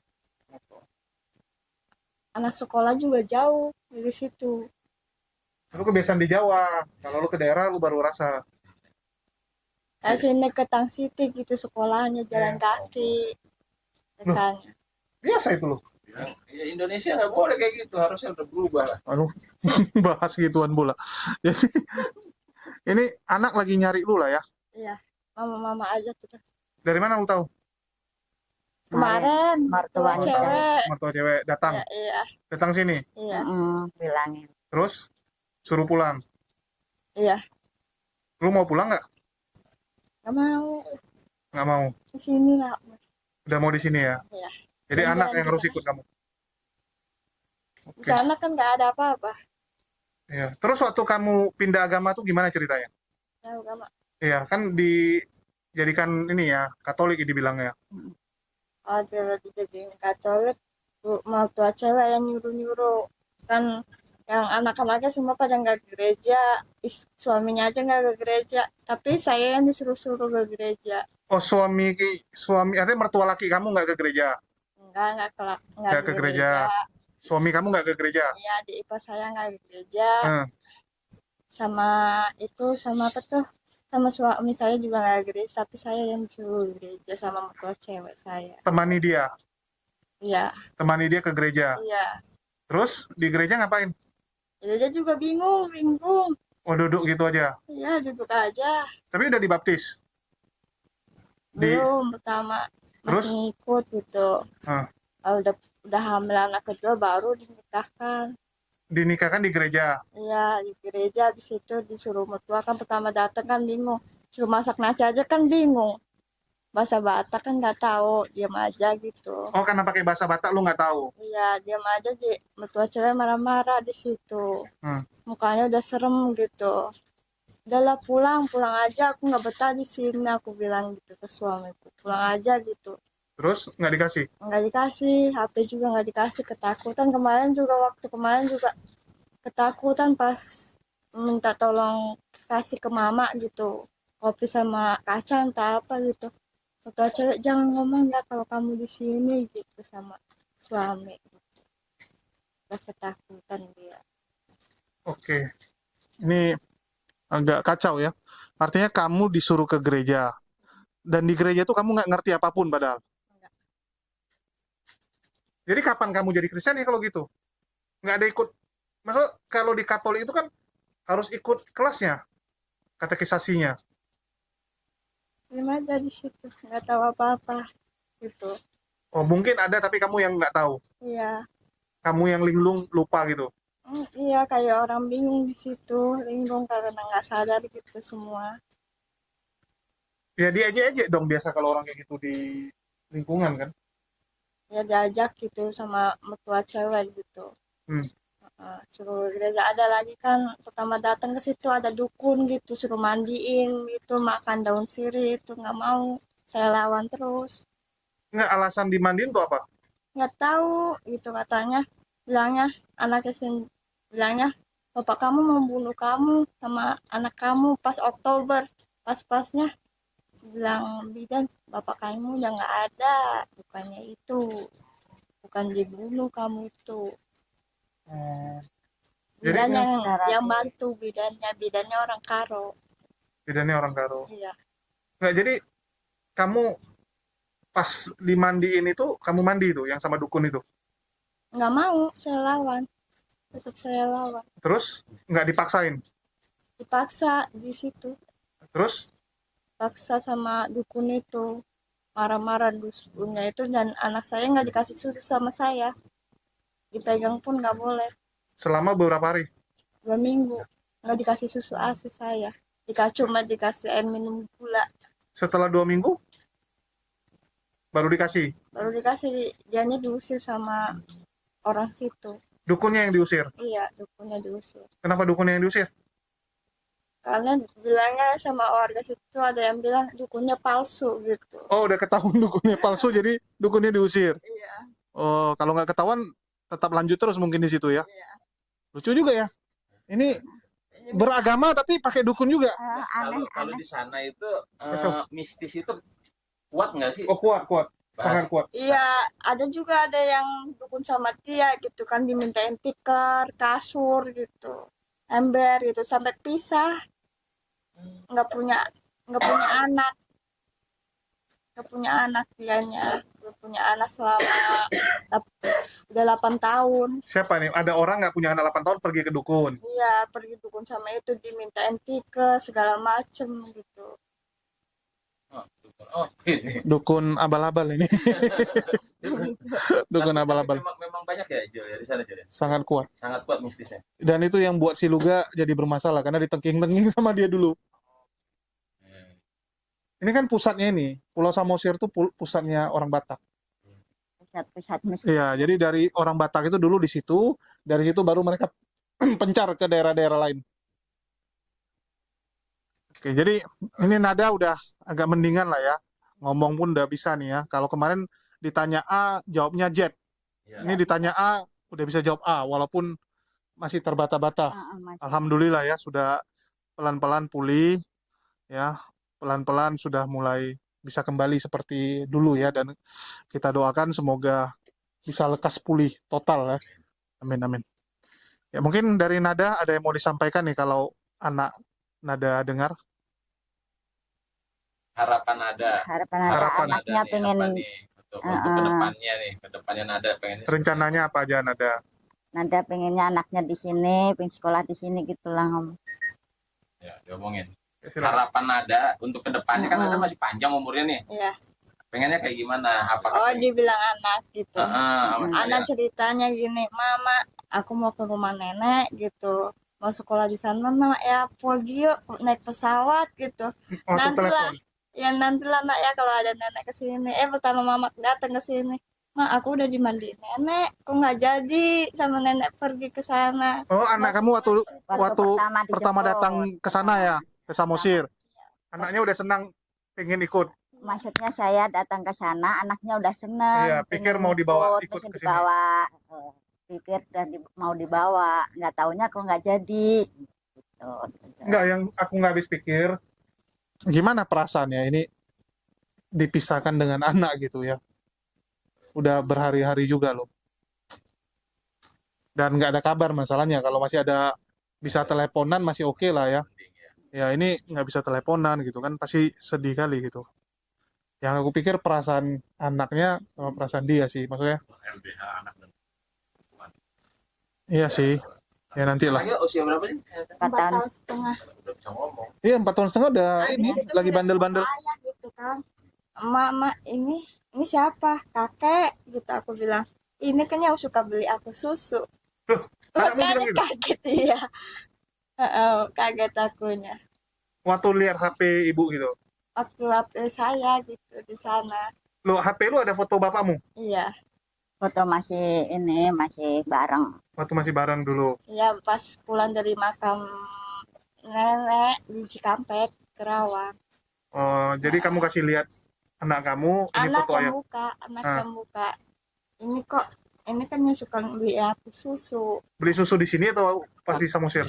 Anak sekolah juga jauh dari situ. Lu kebiasaan di Jawa. Kalau lu ke daerah lu baru rasa. Dari sini ke Tang City gitu sekolahnya, jalan kaki. Kan. Biasa itu lu. Ya, Indonesia nggak boleh kayak gitu, harusnya udah berubah lah. Aduh, bahas gituan pula. Jadi ini anak lagi nyari lu lah ya. Iya, mama-mama aja kita. Dari mana lu tahu? Kemarin Mertua mertua cewek. Mertua cewek datang, Ya, iya, datang sini. iya, Bilangin. Terus suruh pulang. iya. Lu mau pulang nggak? Nggak mau Nggak mau. di sini lah. Udah mau di sini ya. Iya. Jadi Jalan anak yang harus kita. ikut kamu. Di Oke. sana kan nggak ada apa-apa. Iya. Terus waktu kamu pindah agama tuh gimana ceritanya? Ya, agama. Iya, kan dijadikan ini ya, Katolik dibilangnya. Oh, dia jadi Katolik. Mertua cewek yang nyuruh-nyuruh. Kan yang anak-anaknya semua pada nggak ke gereja. Suaminya aja nggak ke gereja. Tapi saya yang disuruh-suruh ke gereja. Oh, suami, artinya mertua laki kamu nggak ke gereja. Nggak Ke gereja. Suami kamu nggak ke gereja. Iya, adik ipar saya nggak ke gereja. Hmm. Sama apa tuh? Sama suami saya juga nggak ke gereja, tapi saya yang disuruh ke gereja sama mertua cewek saya. Temani dia. Iya, Temani dia ke gereja. iya. Terus di gereja ngapain? Jadi dia juga bingung. Oh, duduk gitu aja. Iya, duduk aja. Tapi udah dibaptis. Belum pertama Terus? masih ngikut gitu. Ah. Kalau udah hamil anak kedua baru dinikahkan. Dinikahkan di gereja. Iya, di gereja, di situ disuruh mertua kan pertama datang kan bingung. Suruh masak nasi aja kan bingung. Bahasa Batak kan nggak tahu, diam aja gitu. Oh, karena pakai bahasa Batak lu nggak tahu. Iya, diam aja di mertua cewek marah-marah di situ. Mukanya udah serem gitu. Udahlah pulang aja, aku nggak betah di sini, aku bilang gitu ke suamiku. Pulang aja gitu. Terus nggak dikasih. Nggak dikasih, HP juga nggak dikasih, ketakutan waktu kemarin juga ketakutan pas minta tolong kasih ke mama gitu. Kopi sama kacang entah apa gitu. Mertua cewek jangan ngomong ya kalau kamu di sini gitu sama suami. Udah ketakutan dia. Oke. Ini agak kacau ya. Artinya kamu disuruh ke gereja. Dan di gereja tuh kamu nggak ngerti apapun padahal. Enggak. Jadi kapan kamu jadi Kristen ya kalau gitu? Nggak ada ikut. Maksud kalau di Katolik itu kan harus ikut kelasnya. Katekisasinya. Terima aja di situ, nggak tahu apa-apa gitu. Oh, mungkin ada tapi kamu yang nggak tahu. Iya. Kamu yang linglung lupa gitu. Iya, kayak orang bingung di situ, linglung karena nggak sadar gitu semua. Ya diajak-ajak dong biasa kalau orang kayak gitu di lingkungan kan. Ya diajak gitu sama mertua cewek gitu. Suruh gereja, ada lagi kan pertama datang ke situ ada dukun gitu, suruh mandiin gitu, makan daun sirih itu nggak mau, saya lawan terus. Nggak, alasan dimandiin tuh apa? Nggak tahu gitu katanya, bilangnya anaknya bilangnya bapak kamu membunuh kamu sama anak kamu pas Oktober, pas-pasnya bilang bidan bapak kamu yang nggak ada, bukannya itu, bukan dibunuh kamu itu. Jadi Bidan yang Sarati. bantu bidannya orang Karo. bidannya orang Karo. Iya. Nggak, jadi kamu pas dimandiin itu, kamu mandi itu yang sama dukun itu. Nggak mau, saya lawan. Tetap saya lawan. Terus nggak dipaksain. Dipaksa di situ. Terus Paksa sama dukun itu. Marah-marah dukunnya itu, dan anak saya nggak dikasih susu sama saya. Dipegang pun nggak boleh. selama beberapa hari. 2 minggu nggak dikasih susu ASI saya. Cuma dikasih air minum gula. Setelah 2 minggu baru dikasih. Baru dikasih, dianya diusir sama orang situ. Dukunnya yang diusir. Iya, dukunnya diusir. Kenapa dukunnya yang diusir? Karena bilangnya sama warga situ, ada yang bilang dukunnya palsu gitu. Oh, udah ketahuan dukunnya palsu, jadi dukunnya diusir. Iya. Oh, kalau nggak ketahuan tetap lanjut terus mungkin di situ ya. Iya. Lucu juga ya. Ini beragama tapi pakai dukun juga. Kalau Aneh-aneh. di sana itu Kacau. mistis itu kuat nggak sih? Oh, kuat, sangat kuat. Iya, ada yang dukun sama dia gitu kan, dimintain tikar, kasur gitu, ember gitu, sampai pisah. Nggak punya anak. Nggak punya anak dianya. Nggak punya anak selama udah 8 tahun. Siapa nih? Ada orang nggak punya anak 8 tahun pergi ke dukun. Iya, pergi dukun sama itu, dimintain tikar, segala macem gitu. Oh, ini. Dukun abal-abal ini. Dukun Tapi abal-abal. memang banyak ya Jul, ya di sana Jul, ya? Sangat kuat. Sangat kuat mistisnya. Dan itu yang buat si Luga jadi bermasalah karena ditengking-tengking sama dia dulu. Ini kan pusatnya ini. Pulau Samosir itu pusatnya orang Batak. Pusat-pusat musik. Iya, jadi dari orang Batak itu dulu di situ, dari situ baru mereka pencar ke daerah-daerah lain. Oke, jadi ini nada udah agak mendingan lah ya. Ngomong pun udah bisa nih ya. Kalau kemarin ditanya A, jawabnya Z. Ya. Ini ditanya A, udah bisa jawab A, walaupun masih terbata-bata. Masih. Alhamdulillah ya, sudah pelan-pelan pulih, ya, pelan-pelan sudah mulai bisa kembali seperti dulu ya, dan kita doakan semoga bisa lekas pulih total ya. Amin, amin. Ya, mungkin dari Nada ada yang mau disampaikan nih kalau anak Nada dengar. Harapan ada. Harapan ada Harapan anaknya nih, pengen apa nih, untuk kedepannya nih, kedepannya Nada pengen Rencananya apa aja Nada? Nada pengennya anaknya di sini, pengen sekolah di sini gitulah ngomong. ya diomongin. Ya, silakan. Harapan Nada untuk kedepannya kan Nada masih panjang umurnya nih. Iya. Pengennya kayak gimana? Oh, Apakah dibilang anak gitu. sama Anak saya? ceritanya gini, Mama, aku mau ke rumah nenek gitu. Mau sekolah di sana, Mama, ya pergi yuk naik pesawat gitu. Oh, tuh Nantilah, telepon. ya nantilah nak ya kalau ada nenek ke sini. Pertama Mama datang ke sini, Ma, aku udah dimandiin nenek, kok nggak jadi sama nenek pergi ke sana. Oh, anak kamu waktu Waktu pertama dijemput. datang ke sana ya, ke Samosir. Anaknya udah senang pengen ikut. Maksudnya saya datang ke sana, anaknya udah seneng. Iya, pikir mau dibawa ikut pengen ke sini. dibawa. Pikir dan mau dibawa, nggak taunya kok nggak jadi. Gitu. Enggak, yang aku nggak habis pikir, gimana perasaannya ini dipisahkan dengan anak gitu ya. Udah berhari-hari juga loh. Dan nggak ada kabar masalahnya. Kalau masih ada bisa teleponan masih oke lah ya. Ya ini nggak bisa teleponan gitu kan, pasti sedih kali gitu. Yang aku pikir perasaan anaknya sama perasaan dia sih, maksudnya. LBH anak dan Iya sih. Ya nantilah. Anaknya usia berapa sih? 4 tahun. setengah. Udah bisa ngomong. Iya 4 tahun setengah udah ini Habis itu lagi udah bandel-bandel. sama ayah gitu kan. Mama, ini siapa? Kakek gitu aku bilang. Ini kan yang suka beli aku susu. anakmu bilang Makanya gitu? kaget iya. Kaget akunya. Waktu lihat HP ibu gitu. Waktu HP saya gitu di sana. Lo HP lu ada foto bapakmu Iya. Foto masih bareng. waktu masih bareng dulu. Iya, pas pulang dari makam nenek di Cikampek, Kerawang. Oh, jadi kamu kasih lihat anak kamu ini Anak foto ayah. yang buka, anak Ah. yang buka. Ini kok, ini kan yang suka beli aku susu. Beli susu di sini atau pas di Samosir?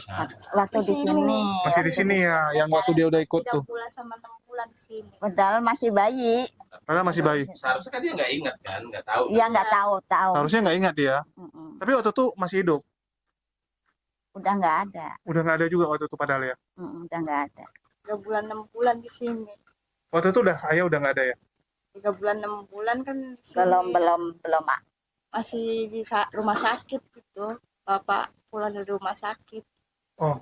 Waktu Di di sini. sini. Masih di sini ya, yang waktu dia udah ikut 3 tuh. bulan sama 6 bulan di sini. Padahal masih bayi. Padahal masih bayi. Seharusnya kan dia nggak ingat kan, nggak tahu. Iya nggak tahu. Harusnya nggak ingat dia. Mm-mm. Tapi waktu itu masih hidup. Udah nggak ada. Udah nggak ada juga waktu itu padahal ya. Udah nggak ada. 3 bulan 6 bulan di sini. Waktu itu ayah udah nggak ada ya. 3 bulan 6 bulan kan di sini. Belum Mak. Masih di rumah sakit gitu. Bapak pulang dari rumah sakit. Oh,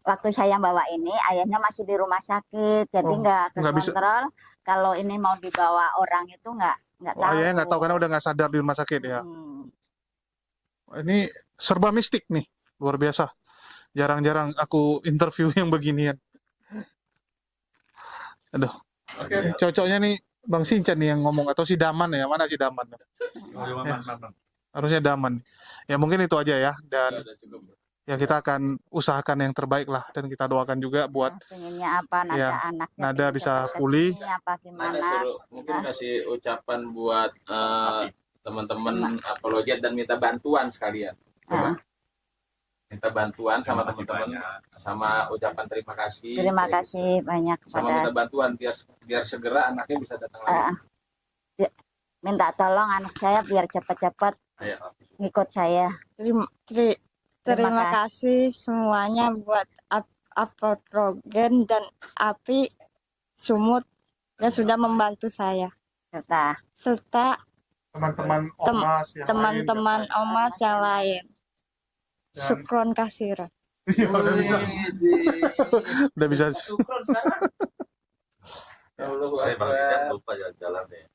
Waktu saya bawa ini, ayahnya masih di rumah sakit, jadi Oh, nggak nggak bisa. kontrol. Kalau ini mau dibawa orang itu nggak tahu. ayahnya nggak tahu karena udah nggak sadar di rumah sakit ya. Ini serba mistik nih, luar biasa. Jarang-jarang aku interview yang beginian. Aduh, Oke. cocoknya nih Bang Sinchan nih yang ngomong atau si Daman ya, mana si Daman? Harusnya Daman. Ya mungkin itu aja ya, dan Udah cukup. ya kita akan usahakan yang terbaik lah, dan kita doakan juga buat Pengennya apa nanti Ya, anaknya Nada pengen bisa cepat pulih. kesini, apa Ada gimana? suruh mungkin kasih ucapan buat teman-teman apologet dan minta bantuan sekalian. Ah, Minta bantuan sama teman-teman, sama ucapan terima kasih. terima kasih banyak Sama minta kepada bantuan biar segera anaknya bisa datang lagi. minta tolong anak saya biar cepat-cepat Ayo. ngikut saya. Terima kasih semuanya buat Apotrogen dan Api Sumut yang sudah membantu saya. Serta teman-teman Omas yang teman-teman lain. Omas yang lain. Dan- Syukron kasir. Iya, udah bisa. Syukron sekarang. Allahu Akbar. lupa jalan ya.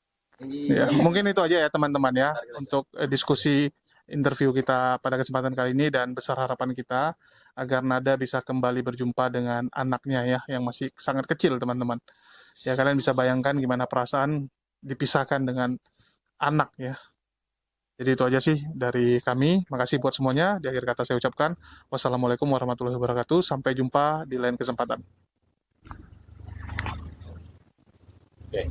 Ya, mungkin itu aja ya teman-teman ya untuk diskusi interview kita pada kesempatan kali ini, dan besar harapan kita agar Nada bisa kembali berjumpa dengan anaknya ya yang masih sangat kecil teman-teman. Ya kalian bisa bayangkan gimana perasaan dipisahkan dengan anak ya. Jadi itu aja sih dari kami. Makasih buat semuanya. Di akhir kata saya ucapkan wassalamualaikum warahmatullahi wabarakatuh. Sampai jumpa di lain kesempatan. Oke.